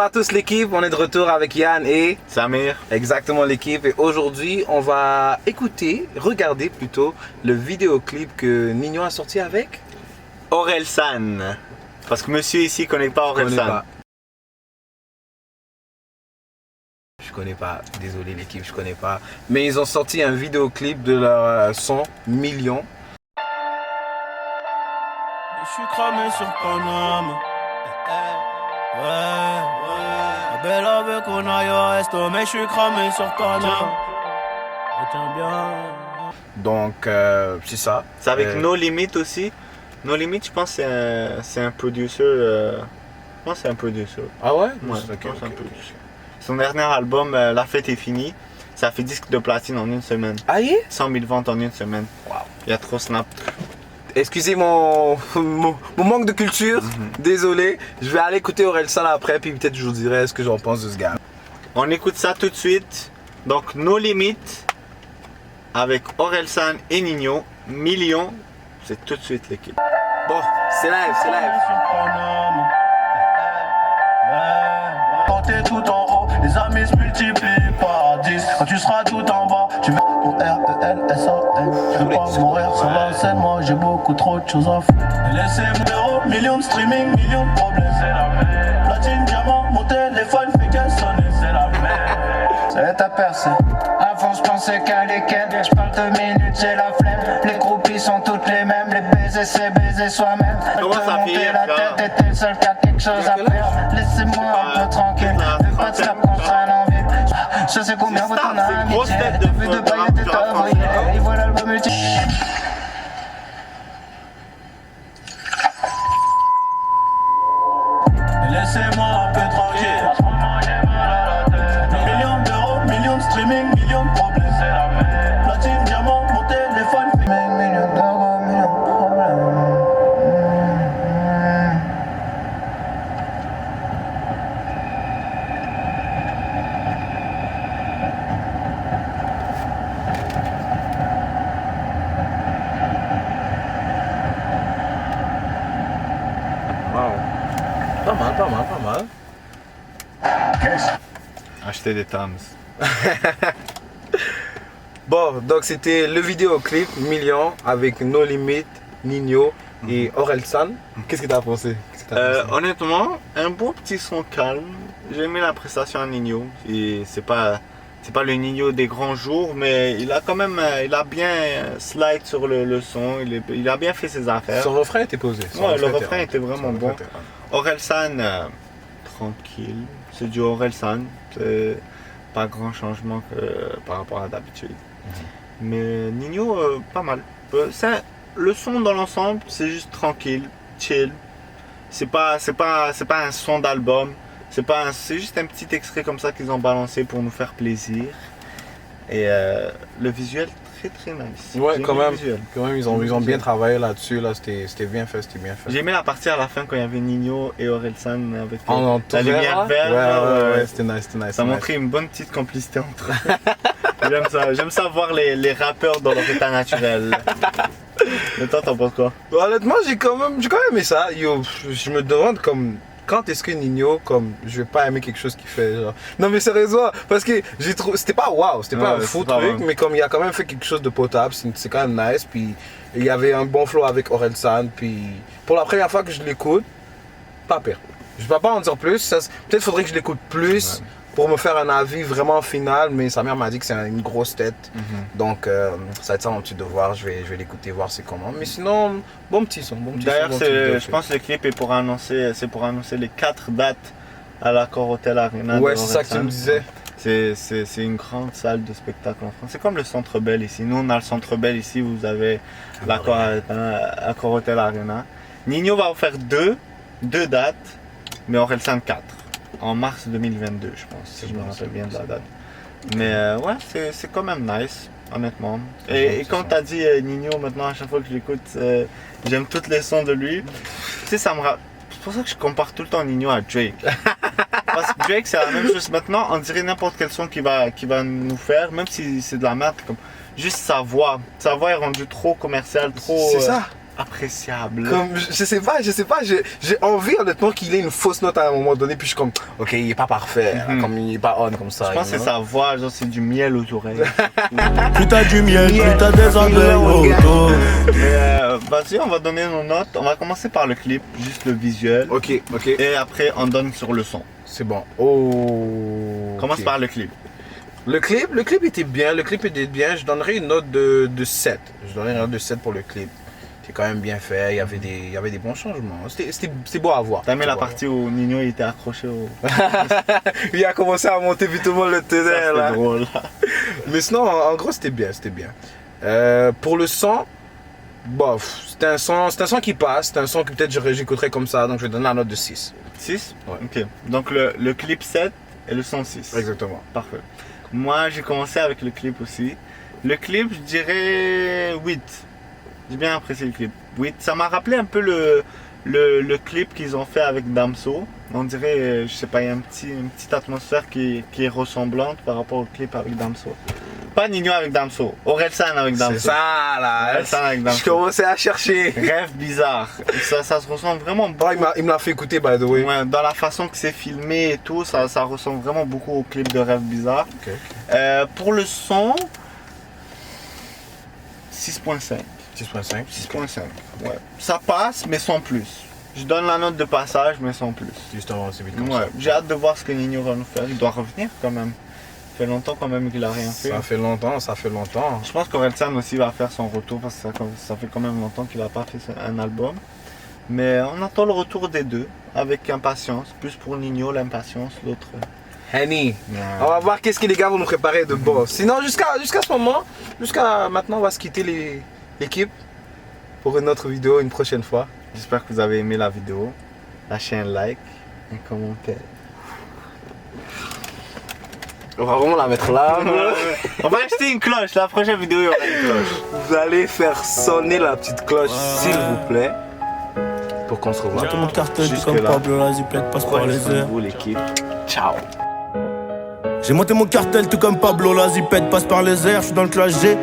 à tous l'équipe, on est de retour avec Yann et Samir. Exactement l'équipe et aujourd'hui on va regarder plutôt le vidéoclip que Nino a sorti avec Orelsan. Parce que monsieur ici connaît pas Orelsan. Je connais pas, désolé l'équipe, je connais pas. Mais ils ont sorti un vidéoclip de leur son Million. Je suis cramé sur Paname. Ouais. La belle avec on aille au resto, mais je suis cramé sur Paname. Tiens bien. Donc c'est ça. C'est avec No Limit aussi. No Limit, je pense que c'est un producer. Je pense que c'est un producer. Ah ouais? Ouais, je pense que c'est un producer. Son dernier album, La Fête est finie, ça fait disque de platine en une semaine. Ah yeah? 100 000 ventes en une semaine. Wow. Il y a trop snap. Excusez mon manque de culture, désolé. Je vais aller écouter Orelsan après, puis peut-être je vous dirai ce que j'en pense de ce gars. On écoute ça tout de suite. Donc No Limit avec Orelsan et Nino. Million, c'est tout de suite l'équipe. Bon, c'est live, c'est live. Quand t'es tout en haut, les amis se multiplient par 10. Quand tu seras tout en bas, tu vas pour R-E-L-S-A-N. Je veux pas mourir sur la scène, moi j'ai beaucoup trop de choses à faire. Laissez-moi zéro, millions de streaming, millions de problèmes. C'est la merde. Platine, diamant, mon téléphone fait qu'elle sonne. C'est la merde. C'est ta percée. Avant je pensais qu'à lesquels je parle de minutes, j'ai la flemme. Les groupies sont toutes les mêmes, les baisers c'est baiser soi-même. Comment ça monter fait, la frère? tête et t'es le seul qui a quelque chose à faire. Laissez-moi un peu tranquille, fais pas de snap qu'on traîne en ville. Je sais combien vaut ton c'est une grosse amitié. tête de Vu de feu, paillettes et rap, ta rap, voyée. Et voilà l'album multi. Laissez-moi un peu tranquille. En ce moment j'ai mal à la tête. Millions d'euros, millions de streaming, millions de problèmes. C'est la merde. Platine, diamant, mon téléphone fait Millions d'euros, millions de problèmes. Wow. Pas mal, pas mal, pas mal. Acheter des Tams. Bon, donc c'était le vidéoclip Million avec No Limit, Nino et Orelsan. Qu'est-ce que t'as pensé? Honnêtement, un bon petit son calme. J'ai aimé la prestation à Nino. Et c'est pas le Nino des grands jours, mais il a quand même, il a bien slide sur le son. Il a bien fait ses affaires. Son refrain était posé. Ouais, le refrain était vraiment bon. Orelsan, tranquille. C'est du Orelsan. C'est pas grand changement par rapport à d'habitude. Mais Nino, pas mal. Le son dans l'ensemble, c'est juste tranquille, chill. C'est pas un son d'album. C'est juste un petit extrait comme ça qu'ils ont balancé pour nous faire plaisir. Et le visuel, très nice. Ouais, J'ai quand aimé le même, visuel. ils ont bien travaillé là-dessus. Là, c'était bien fait, c'était bien fait. J'ai aimé la partie à la fin quand il y avait Nino et Orelsan avec En la lumière verte. Ouais, c'était nice, c'était nice. Ça montrait une bonne petite complicité entre eux. J'aime ça voir les rappeurs dans leur état naturel. Mais toi, t'en penses quoi? Honnêtement, j'ai quand même aimé ça. Yo, je me demande comme quand est-ce que Nino, comme je vais pas aimer quelque chose qu'il fait genre. Non mais sérieusement, parce que j'ai trouvé c'était pas waouh, c'était pas un fou truc, mais comme il a quand même fait quelque chose de potable, c'est quand même nice. Puis il y avait un bon flow avec Orelsan. Puis pour la première fois que je l'écoute, pas pire. Je vais pas en dire plus. Peut-être faudrait que je l'écoute plus. Ouais. Pour me faire un avis vraiment final, mais sa mère m'a dit que c'est une grosse tête. Donc ça va être ça mon petit devoir, je vais l'écouter, voir c'est comment. Mais sinon, bon petit son. D'ailleurs, je pense que le clip est pour annoncer les 4 dates à l'Accor Hotel Arena. Ouais, c'est ça que tu me disais. C'est une grande salle de spectacle en France. C'est comme le Centre Bell ici. Nous, on a le Centre Bell ici, vous avez l'Accor Hotel Arena. Nino va vous faire deux dates, mais Orelsan 4. En mars 2022, je pense, si je me rappelle bien de la date. Mais ouais, c'est quand même nice, honnêtement. Et quand t'as dit Nino, maintenant, à chaque fois que je l'écoute, j'aime tous les sons de lui. Tu sais, c'est pour ça que je compare tout le temps Nino à Drake. Parce que Drake, c'est la même chose. Maintenant, on dirait n'importe quel son qu'il va nous faire, même si c'est de la merde, comme juste sa voix. Sa voix est rendue trop commerciale, trop... C'est ça. appréciable. Comme, je sais pas, j'ai envie honnêtement qu'il ait une fausse note à un moment donné, puis je suis comme, ok, il est pas parfait, comme il est pas on comme ça. Je pense que c'est sa voix, genre c'est du miel aux oreilles. Plus t'as du miel, plus t'as des abeilles autour. Vas-y, on va donner nos notes. On va commencer par le clip, juste le visuel. Ok. Et après, on donne sur le son. C'est bon. Oh. Commence ok. par le clip. Le clip était bien, je donnerais une note de 7. Je donnerais une note de 7 pour le clip. C'est quand même bien fait, il y avait des bons changements. C'était beau à voir. T'as mis C'est la beau à partie où Nino il était accroché au. voir. Il a commencé à monter, puis tout le monde le tenait là. C'est drôle. Mais sinon, en gros, c'était bien. Pour le son, bof, c'est un son qui passe, c'est un son que peut-être j'écouterais comme ça, donc je vais donner la note de 6. 6 Ouais. Ok. Donc le clip 7 et le son 6. Exactement. Parfait. Moi, j'ai commencé avec le clip aussi. Le clip, je dirais 8. J'ai bien apprécié le clip. 8. Ça m'a rappelé un peu le clip qu'ils ont fait avec Damso. On dirait, je sais pas, il y a une petite atmosphère qui est ressemblante par rapport au clip avec Damso. Pas Nino avec Damso, Orelsan avec Damso. C'est ça là. Orelsan avec Damso. Je commençais à chercher. Rêve bizarre. Ça se ressemble vraiment beaucoup. Oh, il me l'a fait écouter, by the way. Ouais, dans la façon que c'est filmé et tout, ça ressemble vraiment beaucoup au clip de Rêve bizarre. Ok. Pour le son, 6.5. 6.5. 6.5. Ouais. Ça passe, mais sans plus. Je donne la note de passage, mais sans plus. Justement, c'est vite comme Ouais. J'ai hâte de voir ce que Nino va nous faire. Il doit revenir quand même. Ça fait longtemps quand même qu'il a rien fait. ça. Ça fait longtemps. Je pense qu'Orelsan aussi va faire son retour parce que ça fait quand même longtemps qu'il n'a pas fait un album. Mais on attend le retour des deux avec impatience. Plus pour Nino, l'impatience, l'autre. Henny. On va voir qu'est-ce que les gars vont nous préparer de bon. Sinon, jusqu'à ce moment, jusqu'à maintenant, on va se quitter l'équipe pour une autre vidéo une prochaine fois. J'espère que vous avez aimé la vidéo. Lâchez un like, un commentaire. On va vraiment la mettre là. On va acheter une cloche. La prochaine vidéo, il y aura une cloche. Vous allez faire sonner la petite cloche, s'il vous plaît, pour qu'on se revoie. Monte mon cartel, tout Jusque comme là. Pablo, la zipette passe par Prenez les soin de airs. vous, l'équipe. Ciao. J'ai monté mon cartel, tout comme Pablo, la zipette passe par les airs. Je suis dans le clash G.